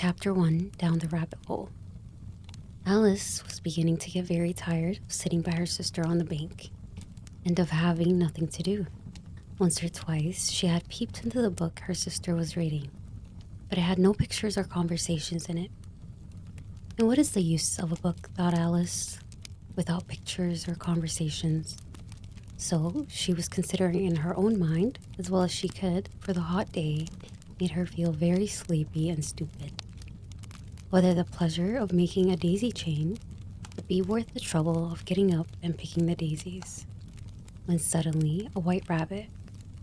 Chapter 1, Down the Rabbit Hole. Alice was beginning to get very tired of sitting by her sister on the bank and of having nothing to do. Once or twice, she had peeped into the book her sister was reading, but it had no pictures or conversations in it. And what is the use of a book, thought Alice, without pictures or conversations? So she was considering in her own mind, as well as she could, for the hot day made her feel very sleepy and stupid. Whether the pleasure of making a daisy chain would be worth the trouble of getting up and picking the daisies, when suddenly a white rabbit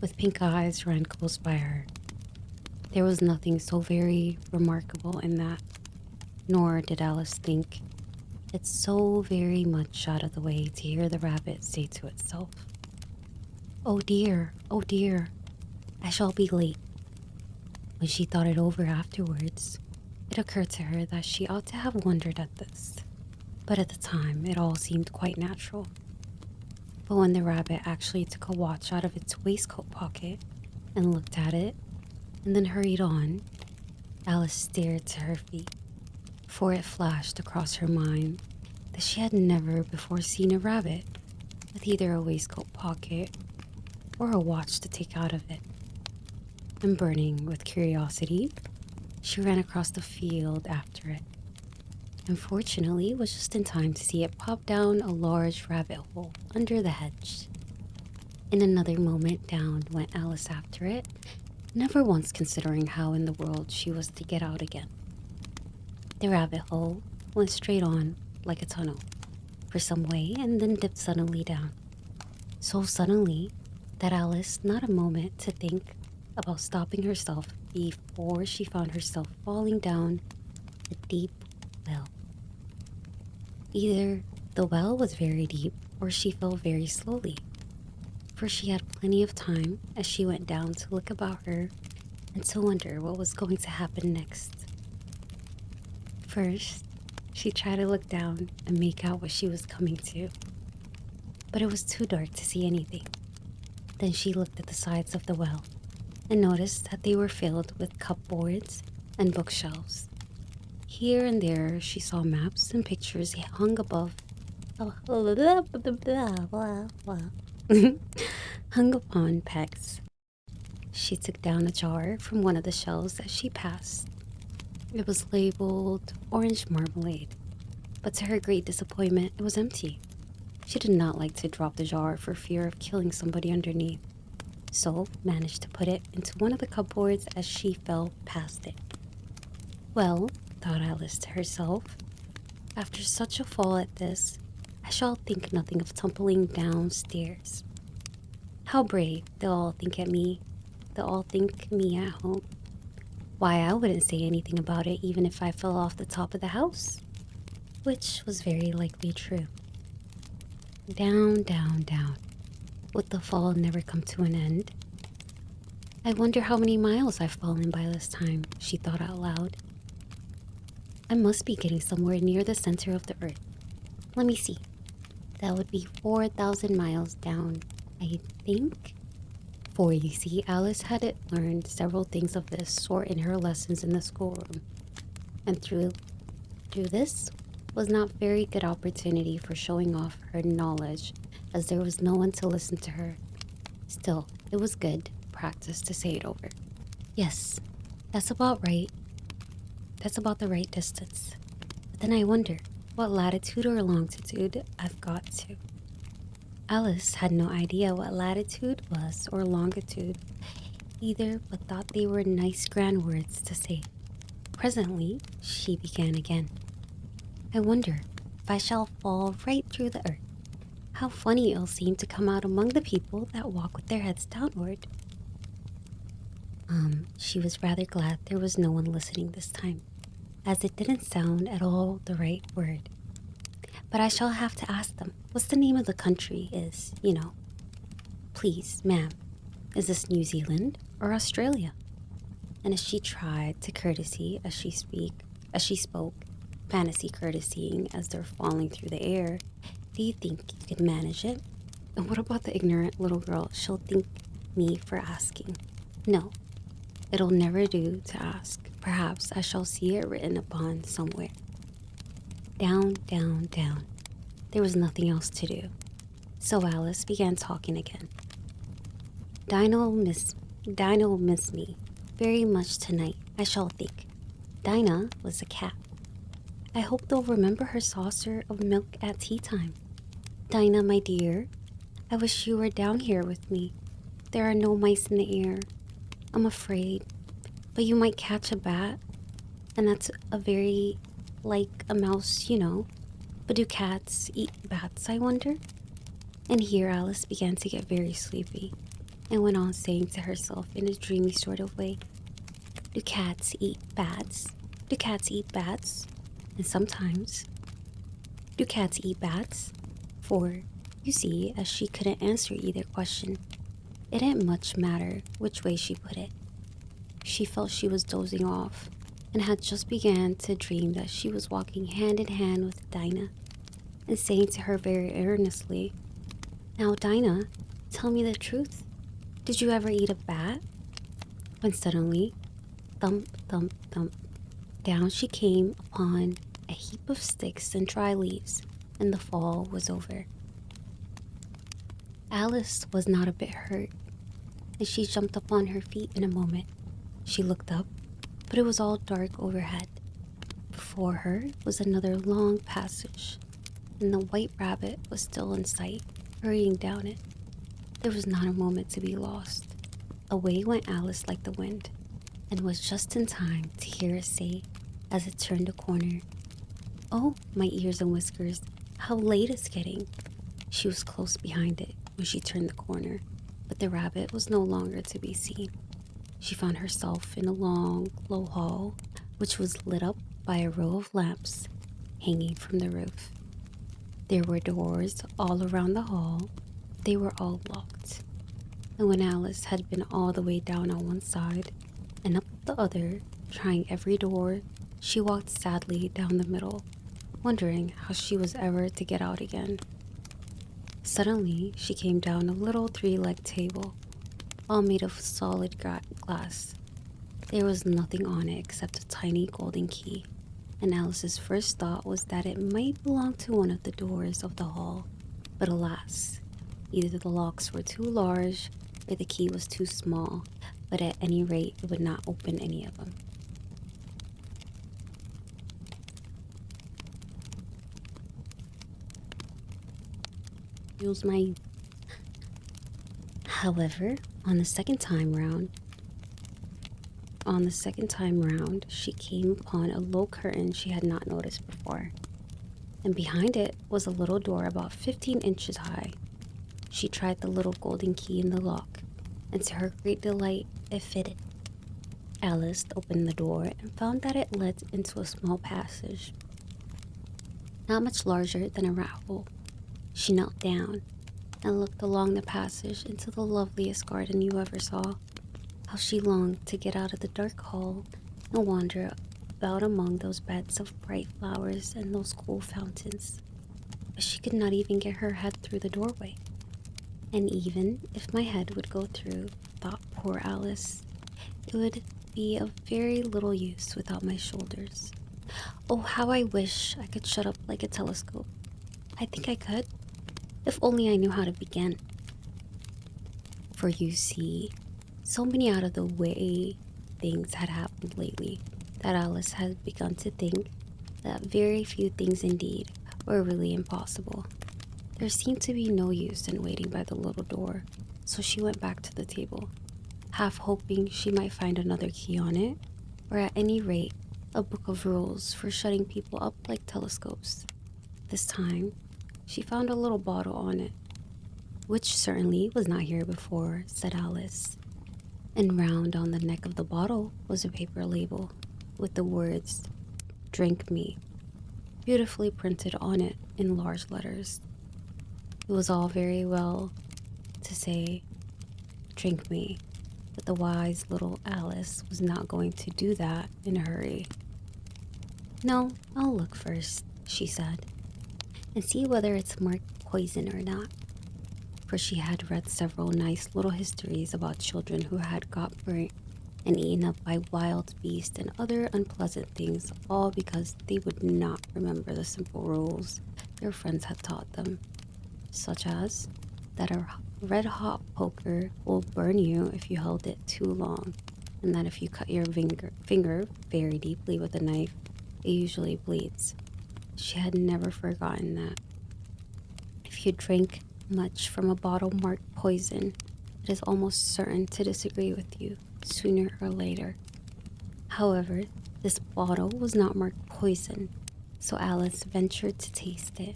with pink eyes ran close by her. There was nothing so very remarkable in that, nor did Alice think it's so very much out of the way to hear the rabbit say to itself, oh dear, I shall be late." When she thought it over afterwards, it occurred to her that she ought to have wondered at this, but at the time it all seemed quite natural. But when the rabbit actually took a watch out of its waistcoat pocket and looked at it, and then hurried on, Alice stared to her feet, for it flashed across her mind that she had never before seen a rabbit with either a waistcoat pocket or a watch to take out of it. And burning with curiosity, she ran across the field after it. Unfortunately, it was just in time to see it pop down a large rabbit hole under the hedge. In another moment down went Alice after it, never once considering how in the world she was to get out again. The rabbit hole went straight on like a tunnel for some way and then dipped suddenly down. So suddenly that Alice not a moment to think about stopping herself before she found herself falling down a deep well. Either the well was very deep or she fell very slowly, for she had plenty of time as she went down to look about her and to wonder what was going to happen next. First, she tried to look down and make out what she was coming to, but it was too dark to see anything. Then she looked at the sides of the well and noticed that they were filled with cupboards and bookshelves. Here and there she saw maps and pictures hung above hung upon pegs. She took down a jar from one of the shelves as she passed. It was labeled orange marmalade, but to her great disappointment it was empty. She did not like to drop the jar for fear of killing somebody underneath, so managed to put it into one of the cupboards as she fell past it. Well, thought Alice to herself, after such a fall at this, I shall think nothing of tumbling downstairs. How brave they'll all think at me. They'll all think me at home. Why, I wouldn't say anything about it even if I fell off the top of the house, which was very likely true. Down, down, down. Would the fall never come to an end? I wonder how many miles I've fallen by this time, she thought out loud. I must be getting somewhere near the center of the earth. Let me see. That would be 4,000 miles down, I think. For you see, Alice had learned several things of this sort in her lessons in the schoolroom, and through this was not very good opportunity for showing off her knowledge, as there was no one to listen to her. Still, it was good practice to say it over. Yes, that's about right. That's about the right distance. But then I wonder what latitude or longitude I've got to. Alice had no idea what latitude was or longitude either, but thought they were nice grand words to say. Presently, she began again. I wonder if I shall fall right through the earth. How funny it'll seem to come out among the people that walk with their heads downward. She was rather glad there was no one listening this time, as it didn't sound at all the right word. But I shall have to ask them what's the name of the country is, you know. Please, ma'am, is this New Zealand or Australia? And as she tried to courtesy as she spoke, fantasy courtesying as they're falling through the air, do you think you could manage it? And what about the ignorant little girl? She'll thank me for asking. No, It'll never do to ask. Perhaps I shall see it written upon somewhere. Down, down, down. There was nothing else to do. So Alice began talking again. Dinah will miss me very much tonight, I shall think. Dinah was a cat. I hope they'll remember her saucer of milk at tea time. Dinah, my dear, I wish you were down here with me. There are no mice in the air. I'm afraid, but you might catch a bat, and that's a very like a mouse, you know. But do cats eat bats, I wonder? And here Alice began to get very sleepy and went on saying to herself in a dreamy sort of way, do cats eat bats? Do cats eat bats? And sometimes, do cats eat bats? For, you see, as she couldn't answer either question, it didn't much matter which way she put it. She felt she was dozing off and had just began to dream that she was walking hand in hand with Dinah and saying to her very earnestly, now, Dinah, tell me the truth. Did you ever eat a bat? When suddenly, thump, thump, thump, down she came upon a heap of sticks and dry leaves, and the fall was over. Alice was not a bit hurt, and she jumped up on her feet in a moment. She looked up, but it was all dark overhead. Before her was another long passage, and the white rabbit was still in sight, hurrying down it. There was not a moment to be lost. Away went Alice like the wind, and was just in time to hear it say, as it turned a corner, oh, my ears and whiskers, how late it's getting. She was close behind it when she turned the corner, but the rabbit was no longer to be seen. She found herself in a long, low hall, which was lit up by a row of lamps hanging from the roof. There were doors all around the hall. They were all locked. And when Alice had been all the way down on one side and up the other, trying every door, she walked sadly down the middle, wondering how she was ever to get out again. Suddenly, she came down a little three-legged table, all made of solid glass. There was nothing on it except a tiny golden key, and Alice's first thought was that it might belong to one of the doors of the hall. But alas, either the locks were too large or the key was too small, but at any rate, it would not open any of them. Use my... However, on the second time round, she came upon a low curtain she had not noticed before, and behind it was a little door about 15 inches high. She tried the little golden key in the lock, and to her great delight, it fitted. Alice opened the door and found that it led into a small passage, not much larger than a rat hole. She knelt down and looked along the passage into the loveliest garden you ever saw. How she longed to get out of the dark hall and wander about among those beds of bright flowers and those cool fountains. But she could not even get her head through the doorway. And even if my head would go through, thought poor Alice, it would be of very little use without my shoulders. Oh, how I wish I could shut up like a telescope. I think I could, if only I knew how to begin. For you see, so many out of the way things had happened lately that Alice had begun to think that very few things indeed were really impossible. There seemed to be no use in waiting by the little door, so she went back to the table, half hoping she might find another key on it, or at any rate, a book of rules for shutting people up like telescopes. This time, she found a little bottle on it, which certainly was not here before, said Alice. And round on the neck of the bottle was a paper label with the words, "Drink me," beautifully printed on it in large letters. It was all very well to say, "Drink me," but the wise little Alice was not going to do that in a hurry. "No, I'll look first," she said, "and see whether it's marked poison or not." For she had read several nice little histories about children who had got burnt and eaten up by wild beasts and other unpleasant things, all because they would not remember the simple rules their friends had taught them, such as that a red hot poker will burn you if you held it too long, and that if you cut your finger very deeply with a knife, it usually bleeds. She had never forgotten that. If you drink much from a bottle marked poison, it is almost certain to disagree with you sooner or later. However, this bottle was not marked poison, so Alice ventured to taste it,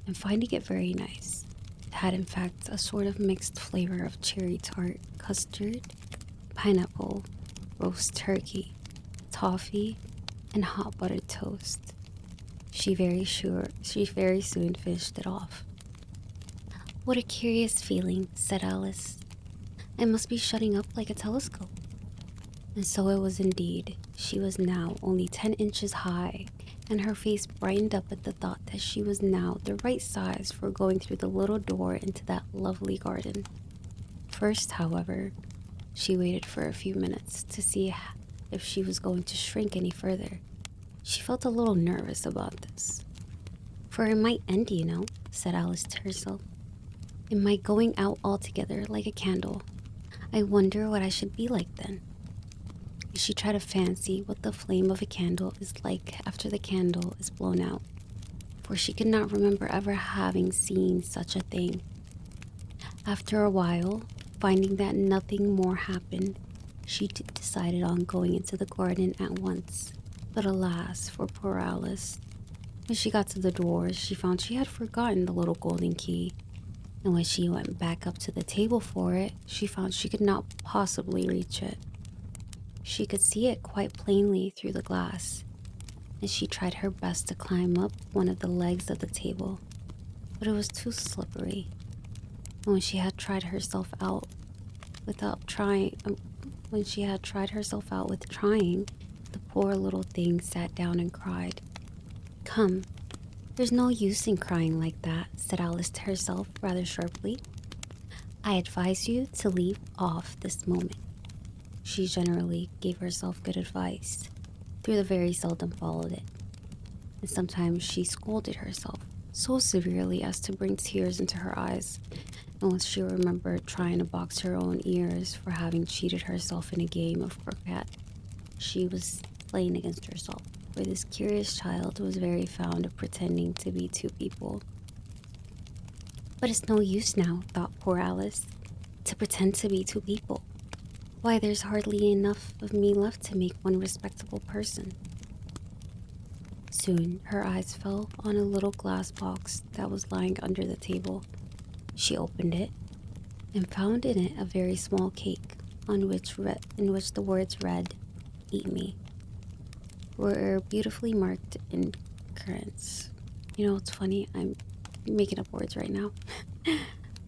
and finding it very nice. It had in fact a sort of mixed flavor of cherry tart, custard, pineapple, roast turkey, toffee, and hot buttered toast. She very soon finished it off. What a curious feeling, said Alice. I must be shutting up like a telescope. And so it was indeed. She was now only 10 inches high, and her face brightened up at the thought that she was now the right size for going through the little door into that lovely garden. First, however, she waited for a few minutes to see if she was going to shrink any further. She felt a little nervous about this. For it might end, said Alice to herself. It might going out altogether like a candle. I wonder what I should be like then. She tried to fancy what the flame of a candle is like after the candle is blown out, for she could not remember ever having seen such a thing. After a while, finding that nothing more happened, she decided on going into the garden at once. But alas for poor Alice. When she got to the door, she found she had forgotten the little golden key. And when she went back up to the table for it, she found she could not possibly reach it. She could see it quite plainly through the glass, and she tried her best to climb up one of the legs of the table, but it was too slippery. And when she had tried herself out with trying, the poor little thing sat down and cried. Come, there's no use in crying like that, said Alice to herself rather sharply. I advise you to leave off this moment. She generally gave herself good advice, though very seldom followed it. And sometimes she scolded herself so severely as to bring tears into her eyes. And once she remembered trying to box her own ears for having cheated herself in a game of croquet, she was playing against herself, for this curious child was very fond of pretending to be two people. But it's no use now, thought poor Alice, to pretend to be two people. Why, there's hardly enough of me left to make one respectable person. Soon her eyes fell on a little glass box that was lying under the table. She opened it and found in it a very small cake in which the words read, "Eat me," were beautifully marked in currants. It's funny, I'm making up words right now.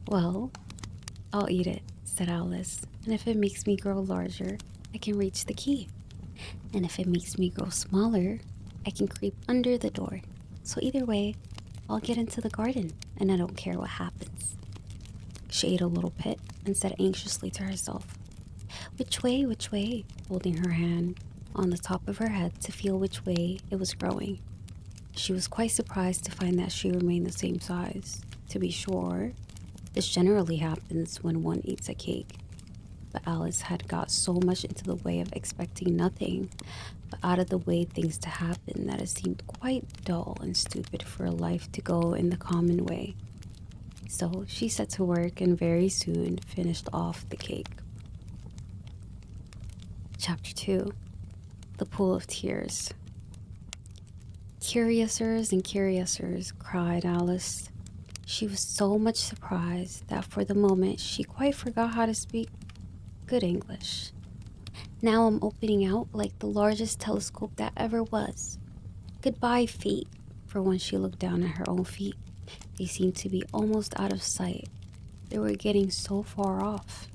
Well, I'll eat it, said Alice, and if it makes me grow larger, I can reach the key. And if it makes me grow smaller, I can creep under the door. So either way, I'll get into the garden, and I don't care what happens. She ate a little bit and said anxiously to herself, which way, holding her hand on the top of her head to feel which way it was growing. She was quite surprised to find that she remained the same size. To be sure, this generally happens when one eats a cake. But Alice had got so much into the way of expecting nothing but out of the way things to happen that it seemed quite dull and stupid for life to go in the common way. So she set to work and very soon finished off the cake. Chapter 2. The Pool of Tears. Curiosers and curiosers, cried Alice. She was so much surprised that for the moment she quite forgot how to speak good English. Now I'm opening out like the largest telescope that ever was. Goodbye, feet. For when she looked down at her own feet, they seemed to be almost out of sight. They were getting so far off.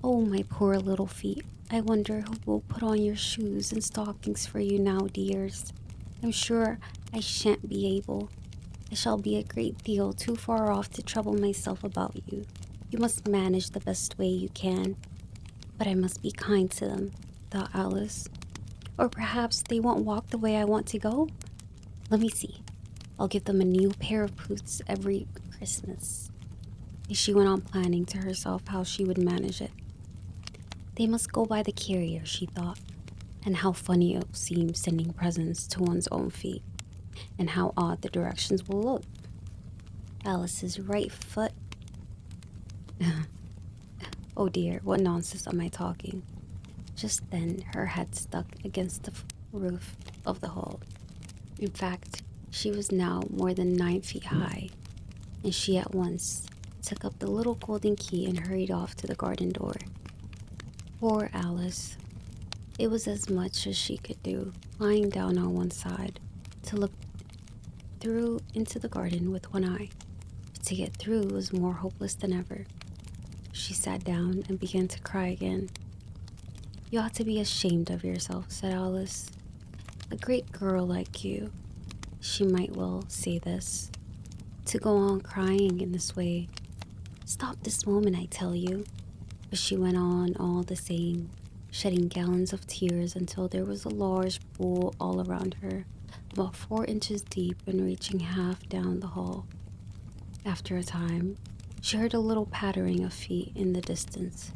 Oh, my poor little feet. I wonder who will put on your shoes and stockings for you now, dears. I'm sure I shan't be able. I shall be a great deal too far off to trouble myself about you. You must manage the best way you can. But I must be kind to them, thought Alice. Or perhaps they won't walk the way I want to go? Let me see. I'll give them a new pair of boots every Christmas. And she went on planning to herself how she would manage it. They must go by the carrier, she thought, and how funny it will seem sending presents to one's own feet, and how odd the directions will look. Alice's right foot. Oh dear, what nonsense am I talking? Just then, her head stuck against the roof of the hall. In fact, she was now more than 9 feet high, and she at once took up the little golden key and hurried off to the garden door. Poor Alice. It was as much as she could do, lying down on one side, to look through into the garden with one eye. But to get through was more hopeless than ever. She sat down and began to cry again. You ought to be ashamed of yourself, said Alice. A great girl like you, she might well say this, to go on crying in this way. Stop this moment, I tell you. But she went on all the same, shedding gallons of tears until there was a large pool all around her, about 4 inches deep and reaching half down the hall. After a time, she heard a little pattering of feet in the distance,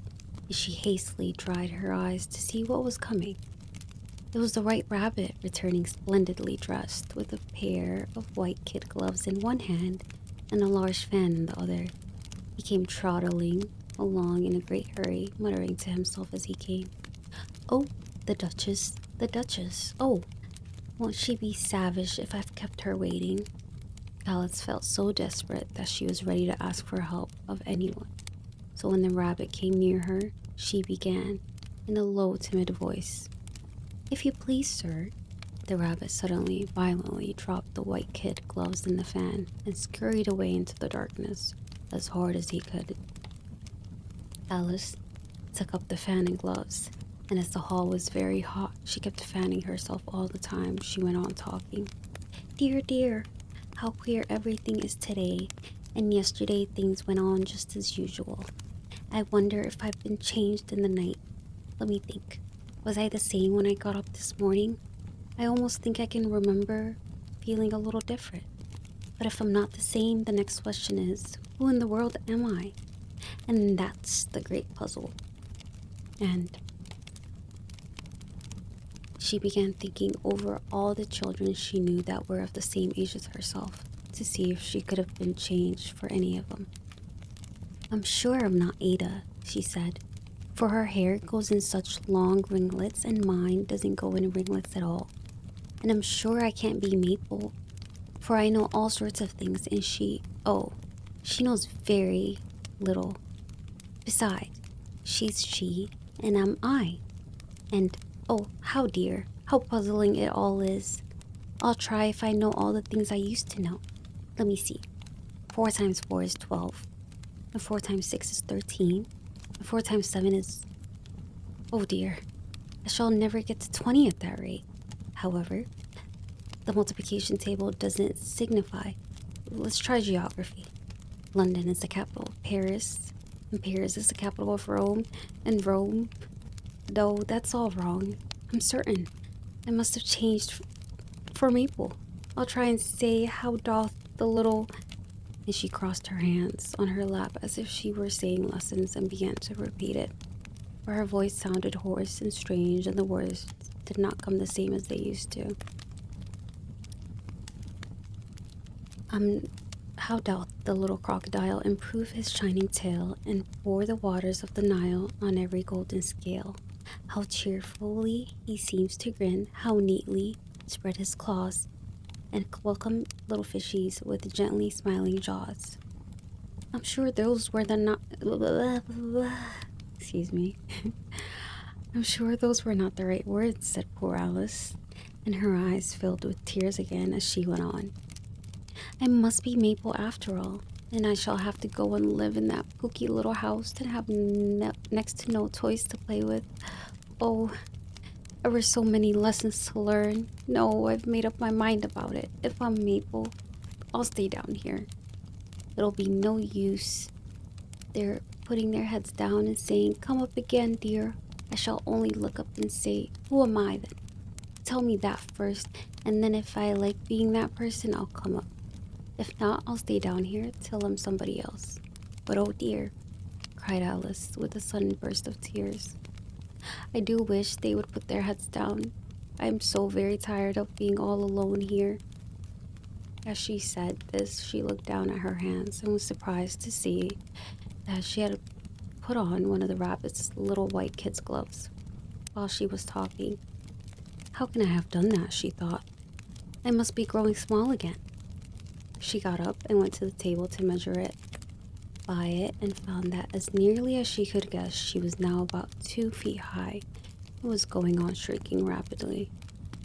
and she hastily dried her eyes to see what was coming. It was the White Rabbit returning splendidly dressed, with a pair of white kid gloves in one hand and a large fan in the other. He came trotting along in a great hurry, muttering to himself as he came, "Oh, the Duchess, the Duchess. Oh, won't she be savage if I've kept her waiting?" Alice felt so desperate that she was ready to ask for help of anyone. So when the rabbit came near her, she began, in a low, timid voice, "If you please, sir." The rabbit suddenly, violently dropped the white kid gloves in the fan and scurried away into the darkness as hard as he could. Alice took up the fan and gloves, and as the hall was very hot, she kept fanning herself all the time she went on talking. "Dear, dear, how queer everything is today, and yesterday things went on just as usual. I wonder if I've been changed in the night. Let me think. Was I the same when I got up this morning? I almost think I can remember feeling a little different. But if I'm not the same, the next question is, who in the world am I? And that's the great puzzle." And she began thinking over all the children she knew that were of the same age as herself, to see if she could have been changed for any of them. "I'm sure I'm not Ada," she said, "for her hair goes in such long ringlets and mine doesn't go in ringlets at all. And I'm sure I can't be Maple, for I know all sorts of things and she knows very little. Besides, she's she and I'm I. And oh, how dear, how puzzling it all is. I'll try if I know all the things I used to know. Let me see. 4 times 4 is 12. And 4 times 6 is 13. And 4 times 7 is... Oh dear, I shall never get to 20 at that rate. However, the multiplication table doesn't signify. Let's try geography. London is the capital of Paris, and Paris is the capital of Rome, and Rome... Though that's all wrong. I'm certain I must have changed for Maple. I'll try and say, how doth the little... And she crossed her hands on her lap as if she were saying lessons and began to repeat it. For her voice sounded hoarse and strange, and the words did not come the same as they used to. How doth the little crocodile improve his shining tail and pour the waters of the Nile on every golden scale? How cheerfully he seems to grin, how neatly spread his claws, and welcome little fishies with gently smiling jaws. I'm sure those were the not... Excuse me. I'm sure those were not the right words, said poor Alice, and her eyes filled with tears again as she went on. I must be Maple after all, and I shall have to go and live in that pooky little house and have next to no toys to play with. Oh, ever so many lessons to learn. No, I've made up my mind about it. If I'm Maple, I'll stay down here. It'll be no use. There putting their heads down and saying, "Come up again, dear." I shall only look up and say, "Who am I then? Tell me that first, and then if I like being that person, I'll come up. If not, I'll stay down here till I'm somebody else." "But oh dear," cried Alice with a sudden burst of tears. "I do wish they would put their heads down. I am so very tired of being all alone here." As she said this, she looked down at her hands and was surprised to see that she had put on one of the rabbit's little white kid's gloves while she was talking. "How can I have done that?" she thought. "I must be growing small again." She got up and went to the table to measure it by it and found that as nearly as she could guess, she was now about 2 feet high and was going on shrinking rapidly.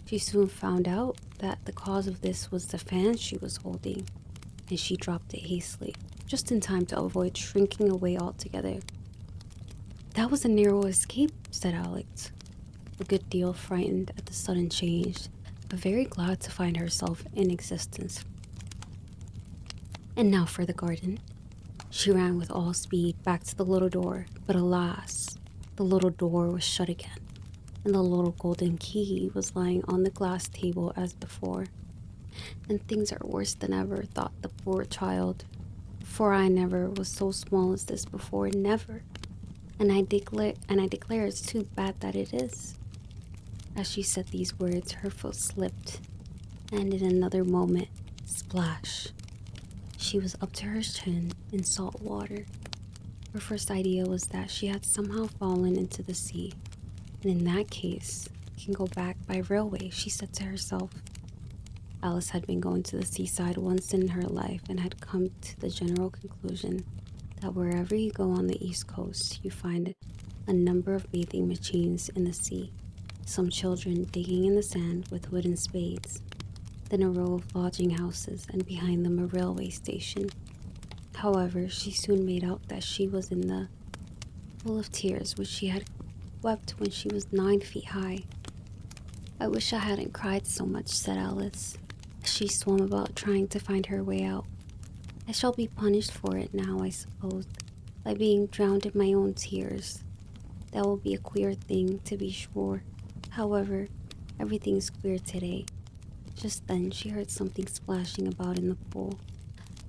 She soon found out that the cause of this was the fan she was holding, and she dropped it hastily, just in time to avoid shrinking away altogether. "That was a narrow escape," said Alex, a good deal frightened at the sudden change, but very glad to find herself in existence. "And now for the garden." She ran with all speed back to the little door, but alas, the little door was shut again, and the little golden key was lying on the glass table as before. "And things are worse than ever," thought the poor child, "for I never was so small as this before, never. And I declare it's too bad that it is." As she said these words, her foot slipped, and in another moment, splash, she was up to her chin in salt water. Her first idea was that she had somehow fallen into the sea, and in that case, I can go back by railway, she said to herself. Alice had been going to the seaside once in her life and had come to the general conclusion that wherever you go on the East Coast, you find a number of bathing machines in the sea, some children digging in the sand with wooden spades, then a row of lodging houses, and behind them a railway station. However, she soon made out that she was in the pool of tears which she had wept when she was 9 feet high. "I wish I hadn't cried so much," said Alice, as she swam about trying to find her way out. "I shall be punished for it now, I suppose, by being drowned in my own tears. That will be a queer thing, to be sure. However, everything's queer today." Just then she heard something splashing about in the pool,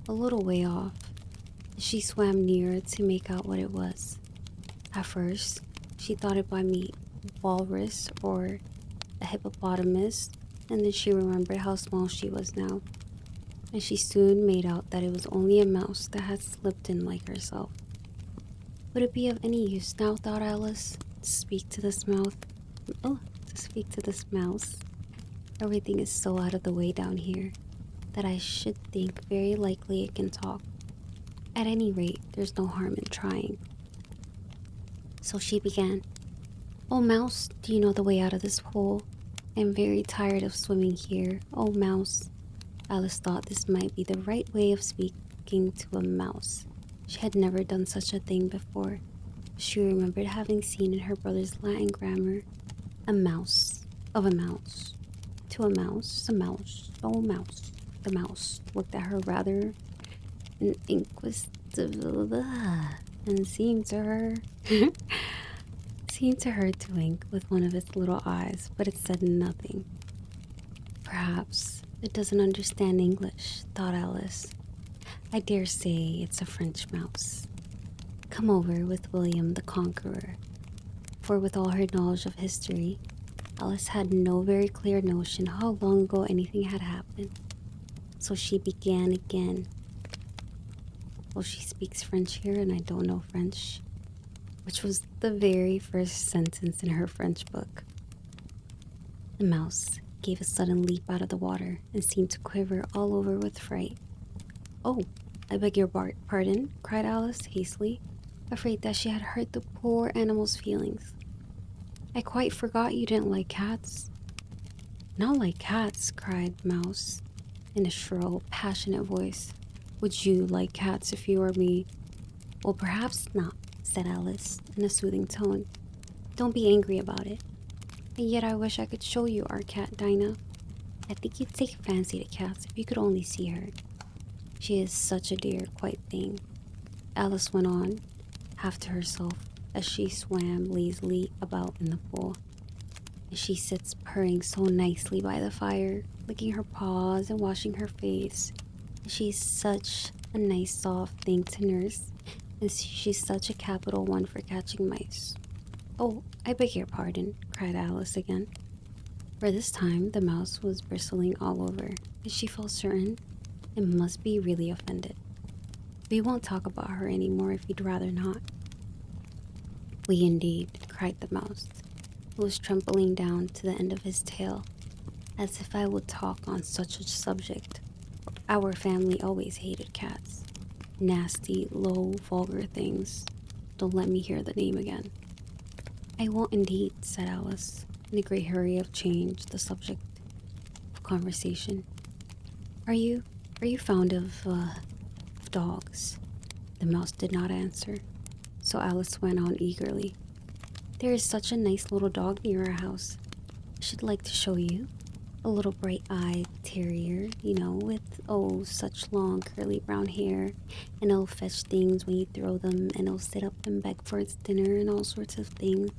a little way off. She swam nearer to make out what it was. At first, she thought it might be a walrus or a hippopotamus, and then she remembered how small she was now, and she soon made out that it was only a mouse that had slipped in like herself. Would it be of any use now, thought Alice, to speak to this mouse? Everything is so out of the way down here that I should think very likely it can talk. At any rate, there's no harm in trying. So she began. "Oh, mouse, do you know the way out of this hole? I am very tired of swimming here. Oh, mouse." Alice thought this might be the right way of speaking to a mouse. She had never done such a thing before. She remembered having seen in her brother's Latin grammar, "A mouse, of a mouse, to a mouse, oh mouse." The mouse looked at her rather inquisitively and seemed to her to wink with one of its little eyes, but it said nothing. "Perhaps it doesn't understand English," thought Alice. "I dare say it's a French mouse, come over with William the Conqueror." For with all her knowledge of history, Alice had no very clear notion how long ago anything had happened. So she began again. "Well, she speaks French here and I don't know French," which was the very first sentence in her French book. The mouse gave a sudden leap out of the water and seemed to quiver all over with fright. "Oh, I beg your pardon," cried Alice hastily, afraid that she had hurt the poor animal's feelings. "I quite forgot you didn't like cats." "Not like cats," cried the mouse in a shrill, passionate voice. "Would you like cats if you were me?" "Well, perhaps not," said Alice in a soothing tone. "Don't be angry about it. And yet I wish I could show you our cat, Dinah. I think you'd take a fancy to cats if you could only see her. She is such a dear, quiet thing," Alice went on, half to herself as she swam lazily about in the pool. And she sits purring so nicely by the fire, licking her paws and washing her face. She's such a nice, soft thing to nurse, and she's such a capital one for catching mice. Oh, I beg your pardon, cried Alice again. For this time, the mouse was bristling all over, and she felt certain it must be really offended. We won't talk about her anymore if you'd rather not. We indeed, cried the mouse, who was trembling down to the end of his tail, as if I would talk on such a subject. Our family always hated cats. Nasty, low, vulgar things. Don't let me hear the name again. I won't indeed, said Alice, in a great hurry of change the subject of conversation. Are you fond of dogs? The mouse did not answer, so Alice went on eagerly. There is such a nice little dog near our house. I should like to show you. A little bright-eyed terrier, with, such long curly brown hair, and it'll fetch things when you throw them, and it'll sit up and beg for its dinner and all sorts of things.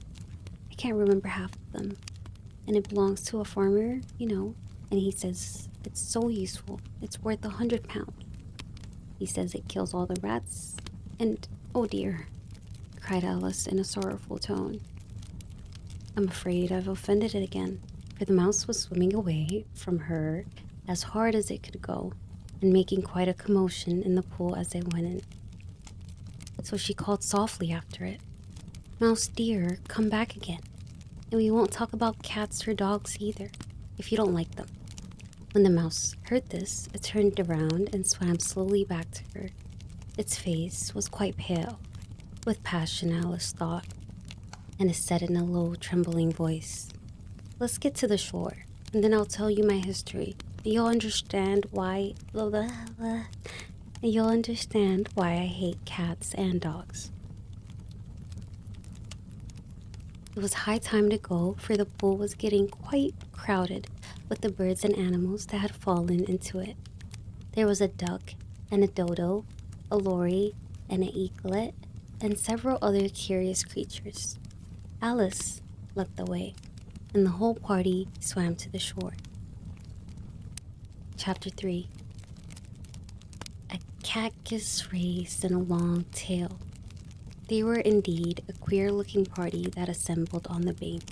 I can't remember half of them. And it belongs to a farmer, and he says it's so useful. It's worth £100. He says it kills all the rats, and, oh dear, cried Alice in a sorrowful tone. I'm afraid I've offended it again. For the mouse was swimming away from her as hard as it could go, and making quite a commotion in the pool as they went in. So she called softly after it, Mouse dear, come back again. And we won't talk about cats or dogs either, if you don't like them. When the mouse heard this, it turned around and swam slowly back to her. Its face was quite pale, with passion, Alice thought, and it said in a low, trembling voice, Let's get to the shore, and then I'll tell you my history. And you'll understand why I hate cats and dogs. It was high time to go, for the pool was getting quite crowded with the birds and animals that had fallen into it. There was a duck and a dodo, a lory and an eaglet, and several other curious creatures. Alice led the way, and the whole party swam to the shore. Chapter 3. A cactus raised in a long tail. They were indeed a queer-looking party that assembled on the bank.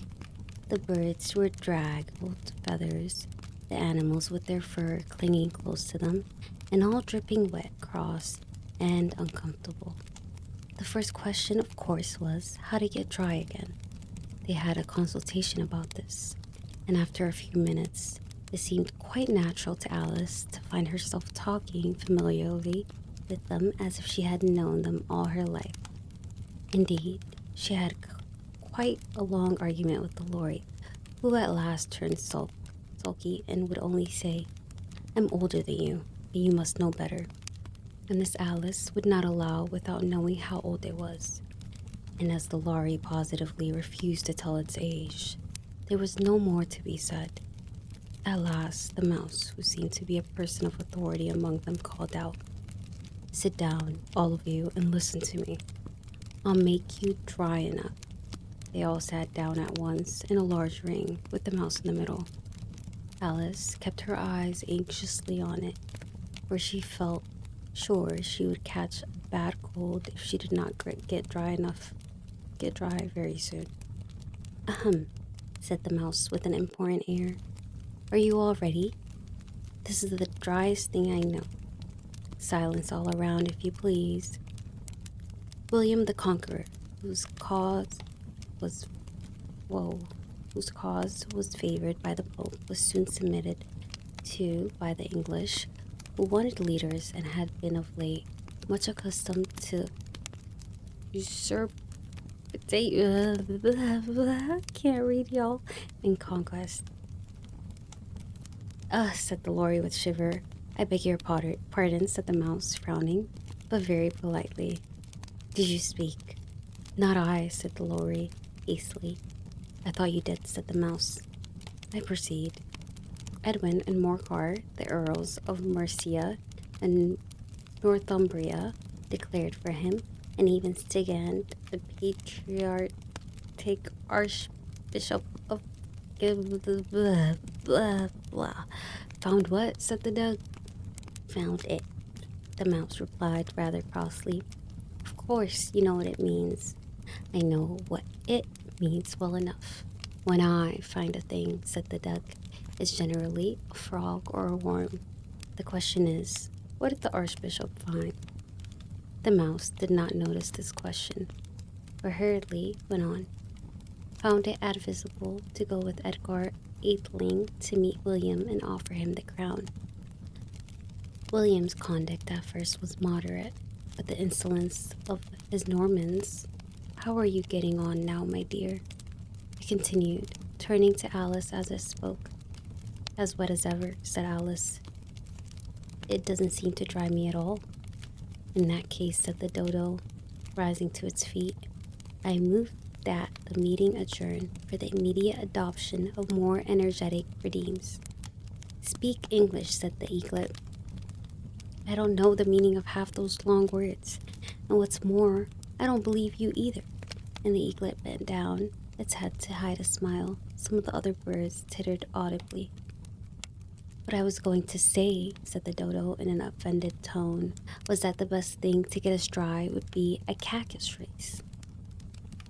The birds were draggled feathers, the animals with their fur clinging close to them, and all dripping wet, cross, and uncomfortable. The first question, of course, was how to get dry again. They had a consultation about this, and after a few minutes, it seemed quite natural to Alice to find herself talking familiarly with them as if she had known them all her life. Indeed, she had quite a long argument with the lory, who at last turned sulky and would only say, I'm older than you, and you must know better. And this Alice would not allow without knowing how old it was. And as the lory positively refused to tell its age, there was no more to be said. At last, the mouse, who seemed to be a person of authority among them, called out, Sit down, all of you, and listen to me. I'll make you dry enough. They all sat down at once in a large ring with the mouse in the middle. Alice kept her eyes anxiously on it, for she felt sure she would catch a bad cold if she did not get dry very soon. Ahem, said the mouse with an important air. Are you all ready? This is the driest thing I know. Silence all around, if you please. William the Conqueror, whose cause was favored by the Pope, was soon submitted to by the English, who wanted leaders and had been of late much accustomed to can't read, y'all, in conquest. Said the lory with shiver. I beg your pardon, said the mouse, frowning, but very politely. Did you speak? Not I, said the lory, hastily. I thought you did, said the mouse. I proceed. Edwin and Morcar, the Earls of Mercia and Northumbria, declared for him, and even Stigand, the patriarch archbishop of blah, blah, blah. Found what? Said the dog. Found it, the mouse replied rather crossly. Of course, you know what it means. I know what it means well enough. When I find a thing, said the duck, it's generally a frog or a worm. The question is, what did the archbishop find? The mouse did not notice this question, but hurriedly went on. Found it advisable to go with Edgar Atheling to meet William and offer him the crown. William's conduct at first was moderate, but the insolence of his Normans. How are you getting on now, my dear? He continued, turning to Alice as I spoke. As wet as ever, said Alice. It doesn't seem to dry me at all. In that case, said the dodo, rising to its feet, I move that the meeting adjourn for the immediate adoption of more energetic redeems. Speak English, said the eaglet. I don't know the meaning of half those long words, and what's more, I don't believe you either. And the eaglet bent down its head to hide a smile. Some of the other birds tittered audibly. What I was going to say, said the dodo in an offended tone, was that the best thing to get us dry would be a cactus race.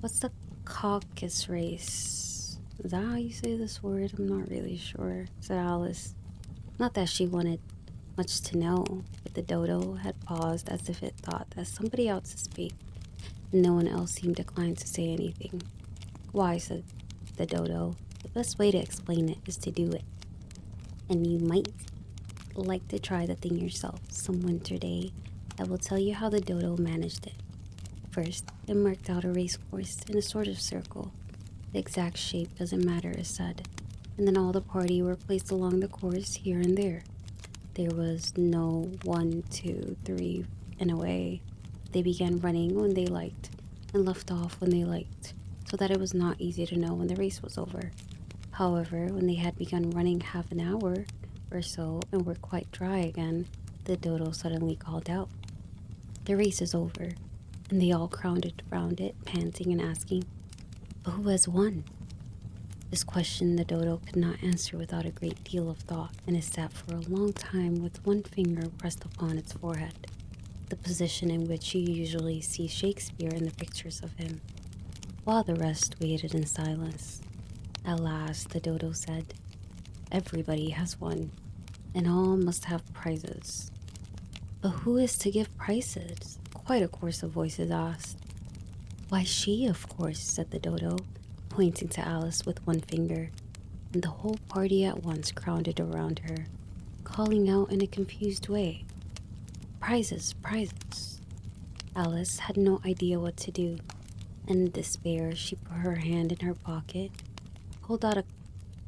What's a caucus race? Is that how you say this word? I'm not really sure, said Alice. Not that she wanted much to know, but the dodo had paused as if it thought that somebody else to speak, and no one else seemed inclined to say anything. Why, said the dodo, the best way to explain it is to do it. And you might like to try the thing yourself some winter day. I will tell you how the dodo managed it. First, it marked out a race course in a sort of circle. The exact shape doesn't matter, is said. And then all the party were placed along the course here and there. There was no 1, 2, 3, and away. They began running when they liked, and left off when they liked, so that it was not easy to know when the race was over. However, when they had begun running half an hour or so and were quite dry again, the dodo suddenly called out, The race is over, and they all crowded round it, panting and asking, But who has won? This question the dodo could not answer without a great deal of thought, and it sat for a long time with one finger pressed upon its forehead, the position in which you usually see Shakespeare in the pictures of him, while the rest waited in silence. At last, the dodo said, Everybody has won, and all must have prizes. But who is to give prizes? Quite a chorus of voices asked. Why, she, of course, said the dodo, pointing to Alice with one finger, and the whole party at once crowded around her, calling out in a confused way, Prizes, prizes. Alice had no idea what to do, and in despair she put her hand in her pocket, pulled out a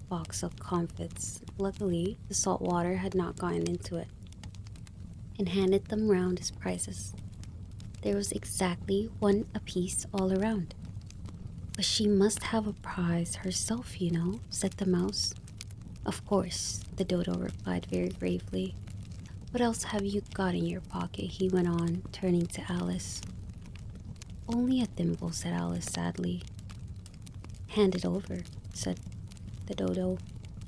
box of comfits. Luckily, the salt water had not gotten into it, and handed them round as prizes. There was exactly one apiece all around. But she must have a prize herself, you know, said the mouse. Of course, the dodo replied very gravely. What else have you got in your pocket? He went on, turning to Alice. Only a thimble, said Alice sadly. Hand it over, said the dodo,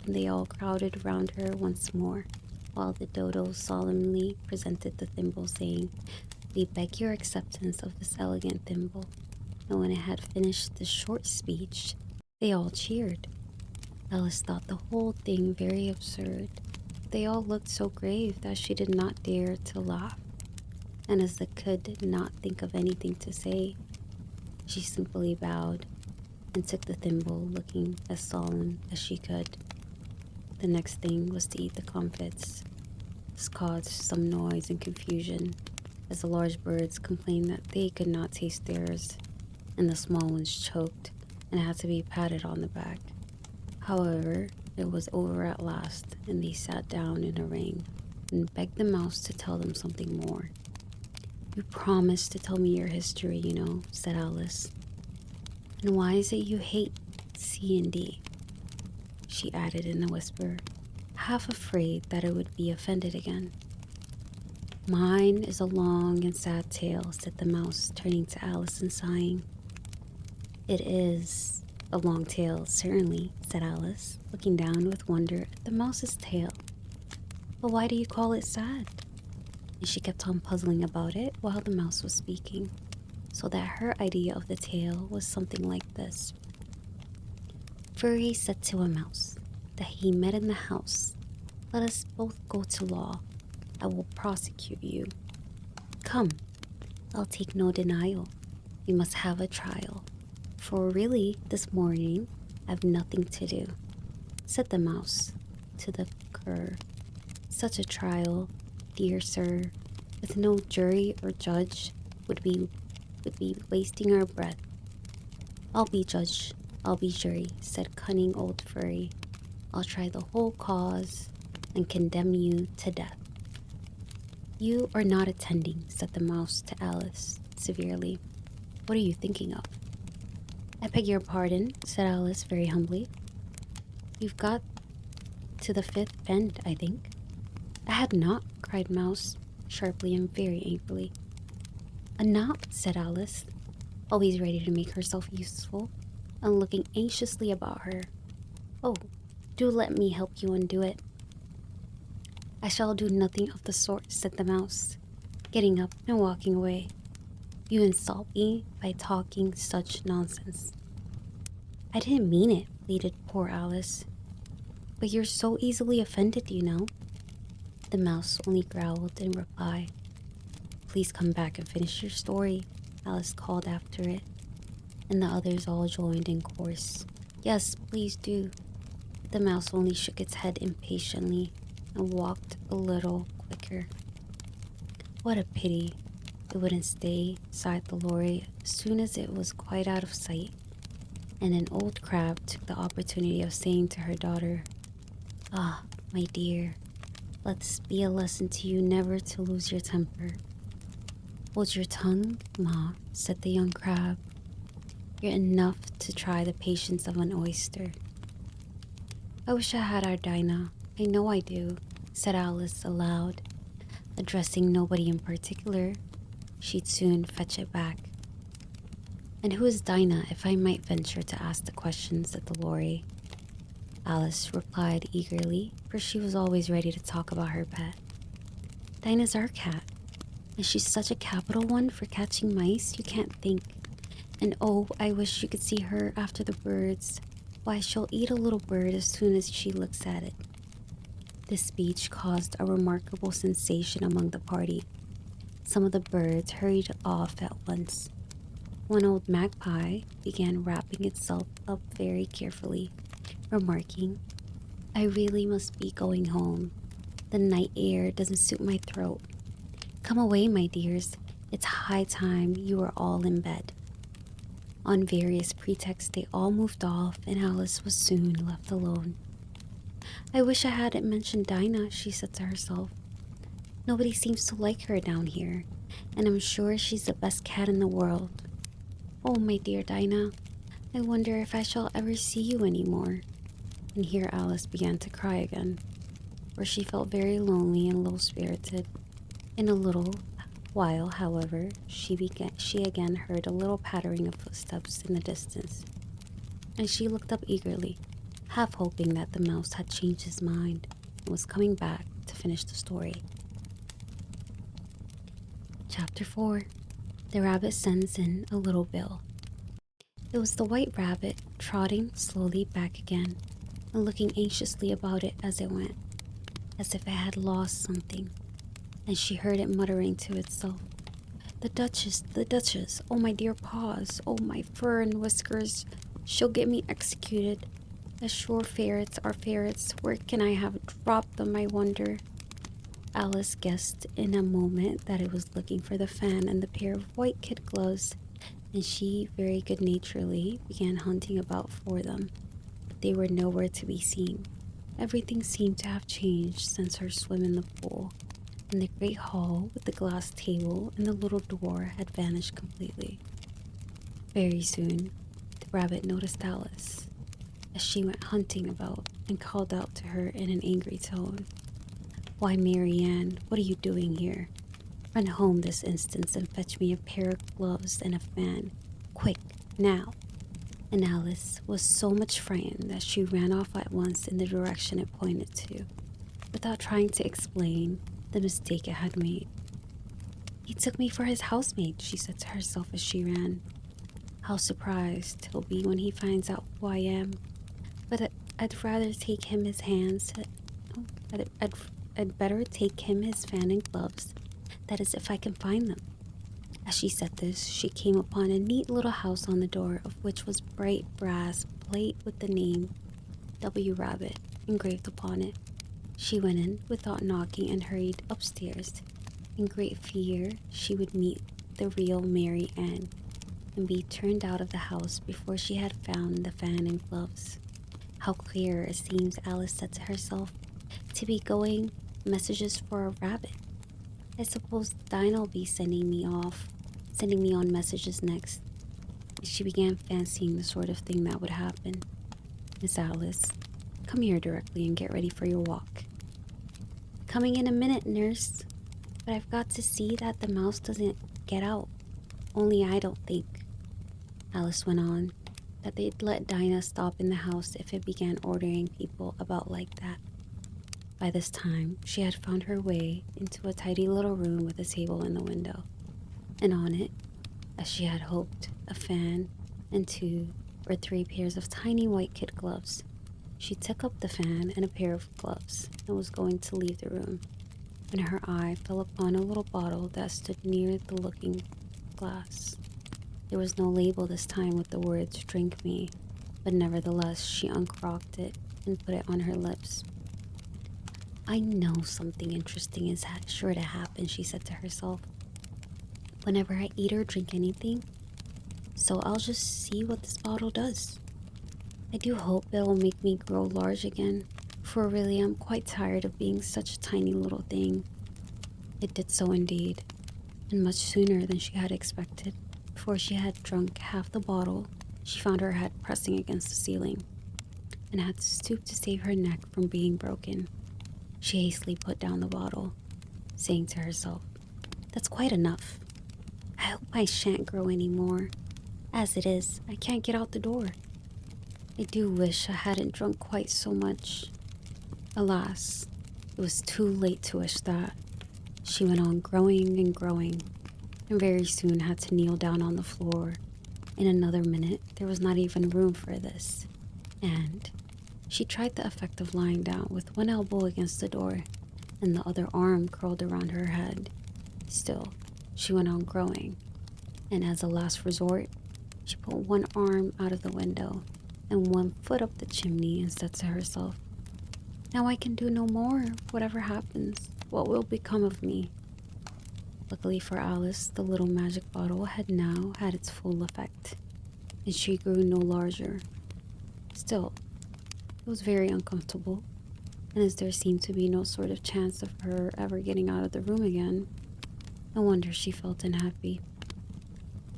and they all crowded round her once more, while the dodo solemnly presented the thimble, saying, We beg your acceptance of this elegant thimble. And when it had finished this short speech, they all cheered. Alice thought the whole thing very absurd. They all looked so grave that she did not dare to laugh, and as the could not think of anything to say, she simply bowed and took the thimble, looking as solemn as she could. The next thing was to eat the comfits. This caused some noise and confusion, as the large birds complained that they could not taste theirs, and the small ones choked and had to be patted on the back. However, it was over at last, and they sat down in a ring and begged the mouse to tell them something more. You promised to tell me your history, you know, said Alice. And why is it you hate C&D? She added in a whisper, half afraid that it would be offended again. Mine is a long and sad tale, said the mouse, turning to Alice and sighing. It is a long tale, certainly, said Alice, looking down with wonder at the mouse's tail. But why do you call it sad? And she kept on puzzling about it while the mouse was speaking, so that her idea of the tale was something like this. Furry said to a mouse that he met in the house, "Let us both go to law. I will prosecute you. Come, I'll take no denial. We must have a trial. For really, this morning, I've nothing to do," said the mouse to the cur. "Such a trial, dear sir, with no jury or judge, would be wasting our breath." "I'll be judge, I'll be jury," said cunning old furry. "I'll try the whole cause and condemn you to death." "You are not attending," said the mouse to Alice severely. "What are you thinking of?" "I beg your pardon," said Alice very humbly. "You've got to the fifth bend, I think." "I had not," cried Mouse, sharply and very angrily. "A knot," said Alice, always ready to make herself useful, and looking anxiously about her. "Oh, do let me help you undo it." "I shall do nothing of the sort," said the mouse, getting up and walking away. "You insult me by talking such nonsense." "I didn't mean it," pleaded poor Alice. "But you're so easily offended, you know." The mouse only growled in reply. "Please come back and finish your story," Alice called after it, and the others all joined in chorus. "Yes, please do." The mouse only shook its head impatiently and walked a little quicker. What a pity it wouldn't stay, sighed the lorry, as soon as it was quite out of sight, and an old crab took the opportunity of saying to her daughter, "Ah, my dear, let this be a lesson to you never to lose your temper." "Hold your tongue, Ma," said the young crab. "You're enough to try the patience of an oyster." "I wish I had our Dinah. I know I do," said Alice aloud, addressing nobody in particular. She'd soon fetch it back. "And who is Dinah, if I might venture to ask the question?" said the lorry. Alice replied eagerly, for she was always ready to talk about her pet. "Dinah's our cat, and she's such a capital one for catching mice you can't think. And oh, I wish you could see her after the birds. Why, she'll eat a little bird as soon as she looks at it." This speech caused a remarkable sensation among the party. Some of the birds hurried off at once. One old magpie began wrapping itself up very carefully, remarking, "I really must be going home. The night air doesn't suit my throat. Come away, my dears. It's high time you were all in bed." On various pretexts, they all moved off, and Alice was soon left alone. "I wish I hadn't mentioned Dinah," she said to herself. "Nobody seems to like her down here, and I'm sure she's the best cat in the world. Oh, my dear Dinah, I wonder if I shall ever see you anymore." And here Alice began to cry again, for she felt very lonely and low-spirited. In a little while, however, she again heard a little pattering of footsteps in the distance, and she looked up eagerly, half hoping that the mouse had changed his mind and was coming back to finish the story. Chapter 4. The Rabbit Sends in a Little Bill. It was the White Rabbit, trotting slowly back again and looking anxiously about it as it went, as if it had lost something, and she heard it muttering to itself, the Duchess, oh my dear paws, oh my fur and whiskers, she'll get me executed. As sure ferrets are ferrets, where can I have dropped them, I wonder?" Alice guessed in a moment that it was looking for the fan and the pair of white kid gloves, and she very good-naturedly began hunting about for them. But they were nowhere to be seen. Everything seemed to have changed since her swim in the pool, and the great hall with the glass table and the little door had vanished completely. Very soon, the rabbit noticed Alice, as she went hunting about, and called out to her in an angry tone, "Why, Marianne, what are you doing here? Run home this instant and fetch me a pair of gloves and a fan. Quick, now. And Alice was so much frightened that she ran off at once in the direction it pointed to, without trying to explain the mistake it had made. He took me for his housemaid, she said to herself as she ran. How surprised he'll be when he finds out who I am. But I'd rather take him his hands. Oh, I'd better take him his fan and gloves. That is, if I can find them. As she said this, she came upon a neat little house on the door of which was bright brass plate with the name W. Rabbit engraved upon it. She went in without knocking and hurried upstairs. In great fear, she would meet the real Mary Ann and be turned out of the house before she had found the fan and gloves. How queer it seems, Alice said to herself, to be going messages for a rabbit. I suppose Dinah'll be sending me on messages next. She began fancying the sort of thing that would happen. Miss Alice, come here directly and get ready for your walk. Coming in a minute, nurse. But I've got to see that the mouse doesn't get out. Only I don't think, Alice went on, that they'd let Dinah stop in the house if it began ordering people about like that. By this time, she had found her way into a tidy little room with a table in the window, and on it, as she had hoped, a fan and 2 or 3 pairs of tiny white kid gloves. She took up the fan and a pair of gloves and was going to leave the room, when her eye fell upon a little bottle that stood near the looking glass. There was no label this time with the words "Drink me," but nevertheless she uncorked it and put it on her lips. I know something interesting is sure to happen, she said to herself, whenever I eat or drink anything, so I'll just see what this bottle does. I do hope it'll make me grow large again, for really I'm quite tired of being such a tiny little thing. It did so indeed, and much sooner than she had expected. Before she had drunk half the bottle, she found her head pressing against the ceiling, and had to stoop to save her neck from being broken. She hastily put down the bottle, saying to herself, that's quite enough. I hope I shan't grow any more. As it is, I can't get out the door. I do wish I hadn't drunk quite so much. Alas, it was too late to wish that. She went on growing and growing, and very soon had to kneel down on the floor. In another minute, there was not even room for this, and she tried the effect of lying down with one elbow against the door and the other arm curled around her head. Still, she went on growing, and as a last resort, she put one arm out of the window and one foot up the chimney and said to herself, now I can do no more. Whatever happens, what will become of me? Luckily for Alice, the little magic bottle had now had its full effect, and she grew no larger. Still, it was very uncomfortable, and as there seemed to be no sort of chance of her ever getting out of the room again, no wonder she felt unhappy.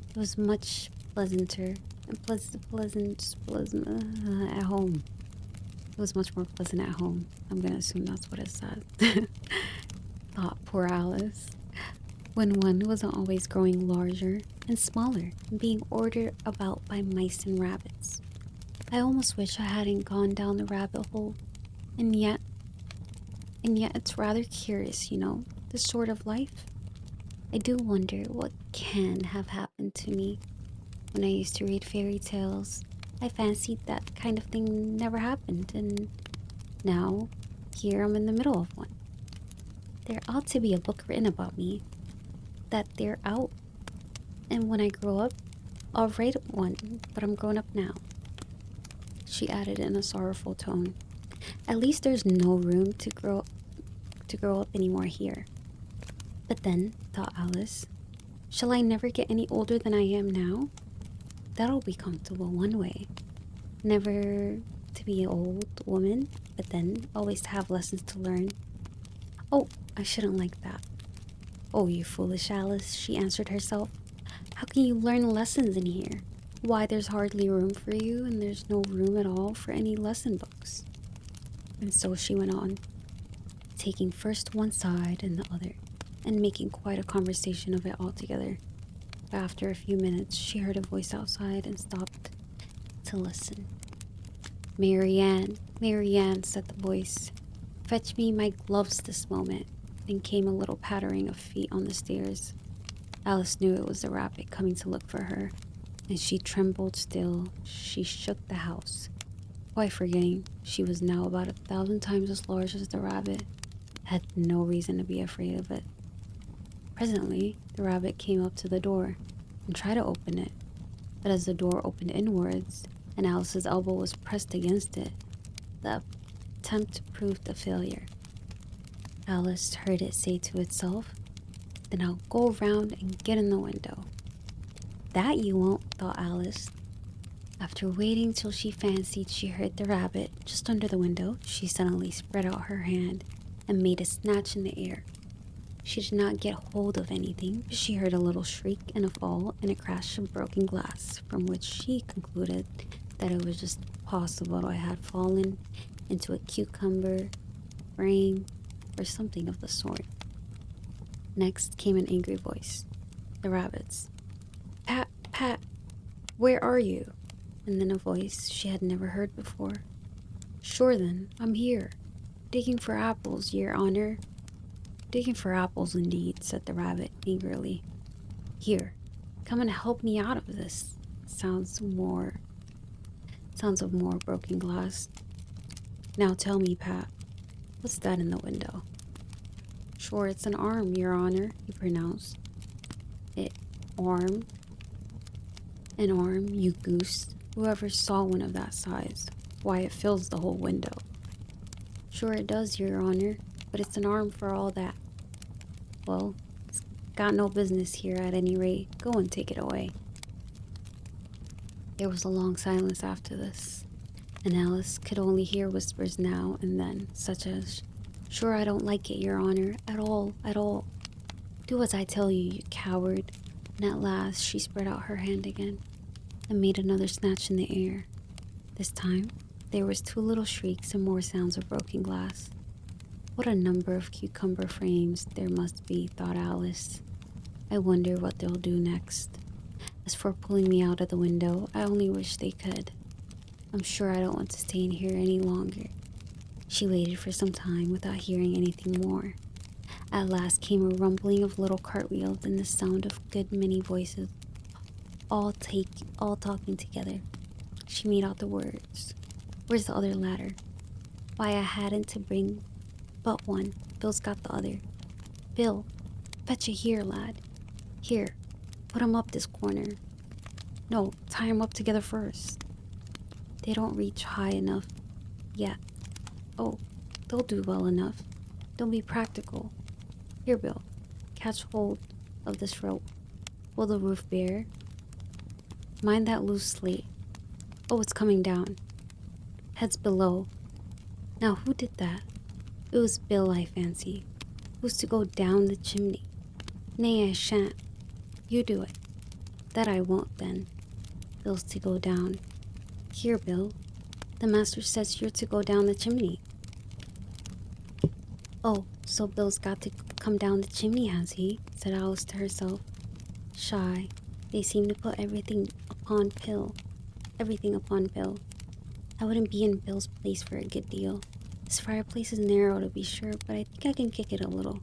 It was much pleasanter and pleasant at home. It was much more pleasant at home. I'm gonna assume that's what it said. Thought poor Alice. When one wasn't always growing larger and smaller and being ordered about by mice and rabbits. I almost wish I hadn't gone down the rabbit hole. And yet it's rather curious, this sort of life. I do wonder what can have happened to me. When I used to read fairy tales, I fancied that kind of thing never happened, and now here I'm in the middle of one. There ought to be a book written about me, that they're out, and when I grow up, I'll write one, but I'm grown up now. She added in a sorrowful tone. At least there's no room to grow up anymore here. But then, thought Alice, shall I never get any older than I am now? That'll be comfortable one way. Never to be an old woman, but then always to have lessons to learn. Oh, I shouldn't like that. Oh, you foolish Alice, she answered herself. How can you learn lessons in here? Why, there's hardly room for you, and there's no room at all for any lesson books. And so she went on, taking first one side and the other, and making quite a conversation of it altogether. But after a few minutes, she heard a voice outside and stopped to listen. Marianne, Marianne, said the voice. Fetch me my gloves this moment. Then came a little pattering of feet on the stairs. Alice knew it was the rabbit coming to look for her, and she trembled still. She shook the house, quite forgetting she was now about 1,000 times as large as the rabbit. Had no reason to be afraid of it. Presently, the rabbit came up to the door and tried to open it, but as the door opened inwards and Alice's elbow was pressed against it, the attempt proved a failure. Alice heard it say to itself, "Then I'll go around and get in the window." That you won't, thought Alice. After waiting till she fancied she heard the rabbit just under the window, she suddenly spread out her hand and made a snatch in the air. She did not get hold of anything, but she heard a little shriek and a fall and a crash of broken glass, from which she concluded that it was just possible I had fallen into a cucumber frame or something of the sort. Next came an angry voice, the rabbit's. "Pat, Pat, where are you?" And then a voice she had never heard before. "Sure then, I'm here, digging for apples, your honor." "Digging for apples indeed," said the rabbit angrily. "Here, come and help me out of this." Sounds of more broken glass. "Now tell me, Pat, what's that in the window?" "Sure, it's an arm, your honor," he pronounced. "It arm? An arm, you goose. Whoever saw one of that size? Why, it fills the whole window." "Sure it does, your honor, but it's an arm for all that." "Well, it's got no business here at any rate. Go and take it away." There was a long silence after this, and Alice could only hear whispers now and then, such as, "Sure I don't like it, your honor, at all, at all. Do as I tell you, you coward." And at last she spread out her hand again and made another snatch in the air. This time there was 2 little shrieks and more sounds of broken glass. What a number of cucumber frames there must be, thought Alice. I wonder what they'll do next. As for pulling me out of the window, I only wish they could. I'm sure I don't want to stay in here any longer. She waited for some time without hearing anything more. At last came a rumbling of little cartwheels and the sound of a good many voices, all talking together. She made out the words. "Where's the other ladder? Why, I hadn't to bring but one. Bill's got the other. Bill, fetch it here, lad. Here, put 'em up this corner. No, tie 'em up together first. They don't reach high enough yet. Oh, they'll do well enough. Don't be practical. Here, Bill, catch hold of this rope. Will the roof bear? Mind that loose slate. Oh, it's coming down. Head's below. Now, who did that? It was Bill, I fancy. Who's to go down the chimney? Nay, I shan't. You do it." "That I won't, then. Bill's to go down. Here, Bill. The master says you're to go down the chimney." "Oh, so Bill's got to come down the chimney, has he?" said Alice to herself. "Shy. They seem to put everything upon Bill. I wouldn't be in Bill's place for a good deal. This fireplace is narrow, to be sure, but I think I can kick it a little."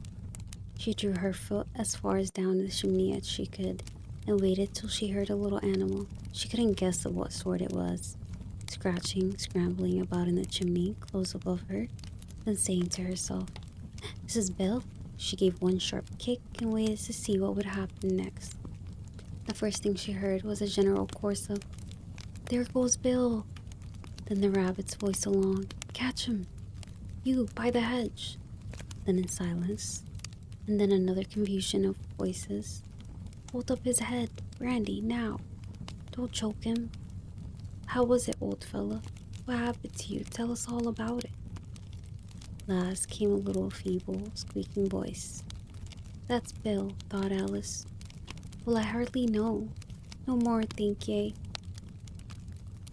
She drew her foot as far as down the chimney as she could, and waited till she heard a little animal. She couldn't guess of what sort it was, scratching, scrambling about in the chimney close above her, then saying to herself, "This is Bill." She gave one sharp kick and waited to see what would happen next. The first thing she heard was a general chorus of, "There goes Bill." Then the rabbit's voice along, "Catch him. You, by the hedge." Then in silence, and then another confusion of voices, "Hold up his head, Brandy, now. Don't choke him. How was it, old fella? What happened to you? Tell us all about it." Last came a little feeble, squeaking voice. "That's Bill," thought Alice. "Well, I hardly know. No more, think ye.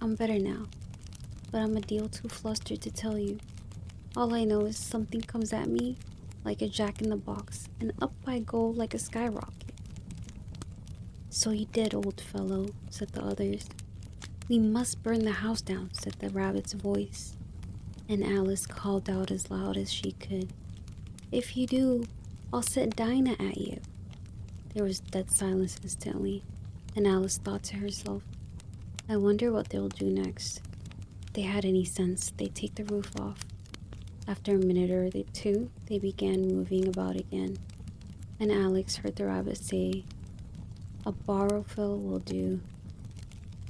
I'm better now, but I'm a deal too flustered to tell you. All I know is something comes at me like a jack in the box, and up I go like a skyrocket. So you did, old fellow, said the others. We must burn the house down, said the rabbit's voice. And Alice called out as loud as she could, If you do, I'll set Dinah at you. There was dead silence instantly, and Alice thought to herself, I wonder what they'll do next. If they had any sense, they'd take the roof off. After a minute or two, they began moving about again, and Alex heard the rabbit say, A barrelful will do.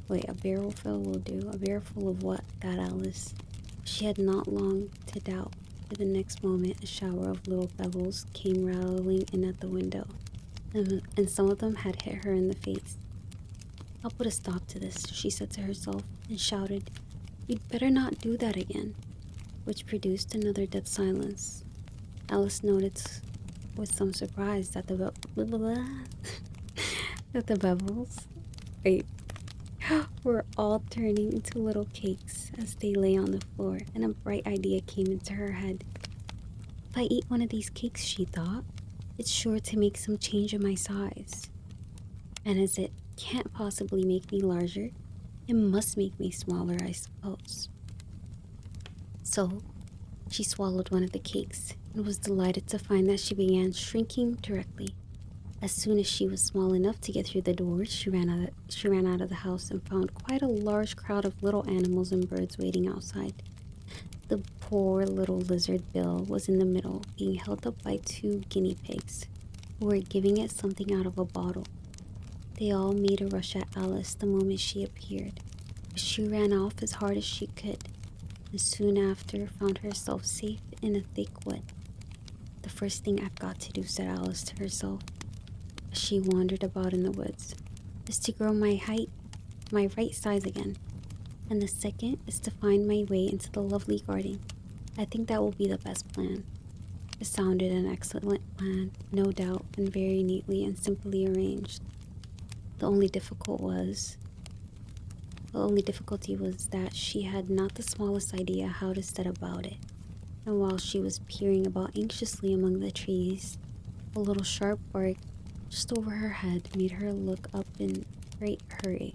Wait, a barrelful will do. A barrelful of what? Thought Alice. She had not long to doubt, for the next moment a shower of little pebbles came rattling in at the window, and some of them had hit her in the face. I'll put a stop to this, she said to herself, and shouted, You'd better not do that again, which produced another dead silence. Alice noticed with some surprise that the that the pebbles, wait, were all turning into little cakes as they lay on the floor, and a bright idea came into her head. If I eat one of these cakes, she thought, it's sure to make some change in my size. And as it can't possibly make me larger, it must make me smaller, I suppose. So, she swallowed one of the cakes and was delighted to find that she began shrinking directly. As soon as she was small enough to get through the door, she ran out of the house and found quite a large crowd of little animals and birds waiting outside. The poor little lizard Bill was in the middle, being held up by 2 guinea pigs, who were giving it something out of a bottle. They all made a rush at Alice the moment she appeared, but she ran off as hard as she could, and soon after found herself safe in a thick wood. The first thing I've got to do, said Alice to herself, as she wandered about in the woods, is to grow my right size again. And the second is to find my way into the lovely garden. I think that will be the best plan. It sounded an excellent plan, no doubt, and very neatly and simply arranged. The only difficulty was that she had not the smallest idea how to set about it. And while she was peering about anxiously among the trees, a little sharp bark just over her head made her look up in great hurry.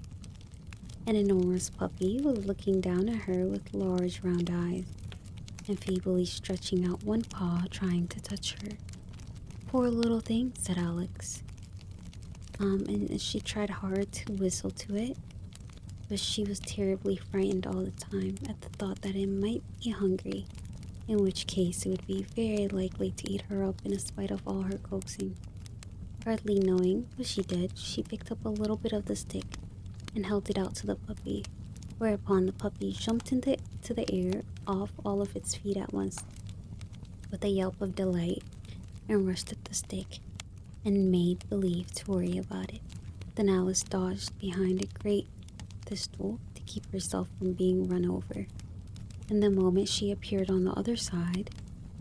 An enormous puppy was looking down at her with large round eyes, and feebly stretching out one paw trying to touch her. Poor little thing, said Alex. And she tried hard to whistle to it, but she was terribly frightened all the time at the thought that it might be hungry, in which case it would be very likely to eat her up in spite of all her coaxing. Hardly knowing what she did, she picked up a little bit of the stick and held it out to the puppy, whereupon the puppy jumped into the air off all of its feet at once with a yelp of delight and rushed at the stick and made believe to worry about it. Then Alice dodged behind a great thistle to keep herself from being run over, and the moment she appeared on the other side,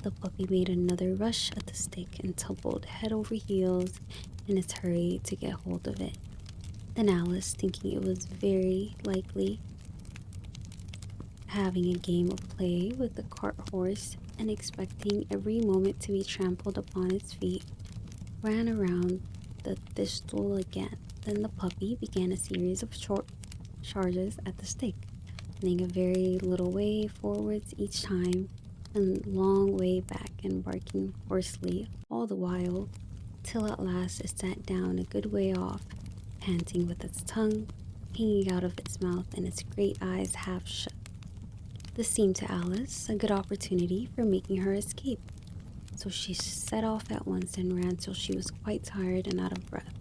the puppy made another rush at the stick and tumbled head over heels in its hurry to get hold of it. Then Alice, thinking it was very likely having a game of play with the cart horse and expecting every moment to be trampled upon its feet, ran around the thistle again. Then the puppy began a series of short charges at the stick, running a very little way forwards each time and long way back, and barking hoarsely all the while, till at last it sat down a good way off, panting with its tongue hanging out of its mouth and its great eyes half shut. This seemed to Alice a good opportunity for making her escape, so she set off at once and ran till she was quite tired and out of breath,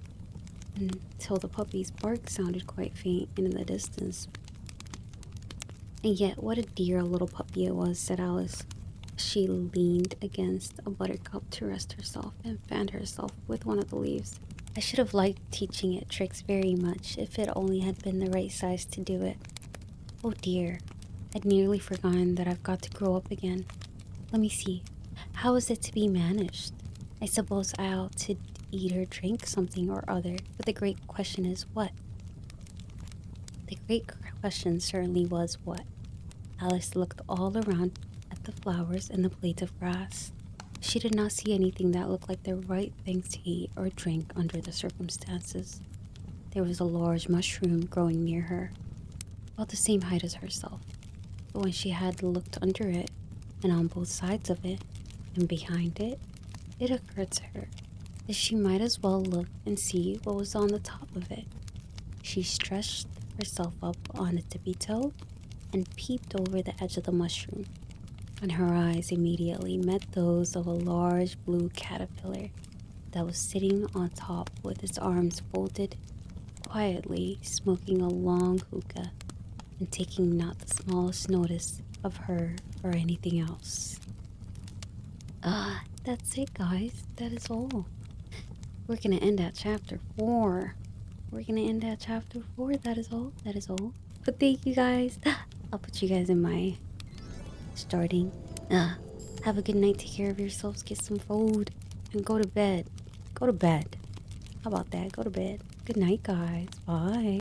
until the puppy's bark sounded quite faint in the distance. And yet what a dear little puppy it was, said Alice. She leaned against a buttercup to rest herself and fanned herself with one of the leaves. I should have liked teaching it tricks very much if it only had been the right size to do it. Oh dear, I'd nearly forgotten that I've got to grow up again. Let me see, how is it to be managed? I suppose I ought to eat or drink something or other, but the great question is what? The great question certainly was what. Alice looked all around at the flowers and the blades of grass, She did not see anything that looked like the right thing to eat or drink under the circumstances. There was a large mushroom growing near her, about the same height as herself. But when she had looked under it, and on both sides of it, and behind it, it occurred to her that she might as well look and see what was on the top of it. She stretched herself up on a tippy toe and peeped over the edge of the mushroom, and her eyes immediately met those of a large blue caterpillar that was sitting on top with its arms folded, quietly smoking a long hookah and taking not the smallest notice of her or anything else. That's it, guys. That is all. We're gonna end at chapter 4. We're gonna end at chapter 4. That is all. That is all. But thank you guys. I'll put you guys in my starting. Have a good night. Take care of yourselves. Get some food. And go to bed. Go to bed. How about that? Go to bed. Good night, guys. Bye.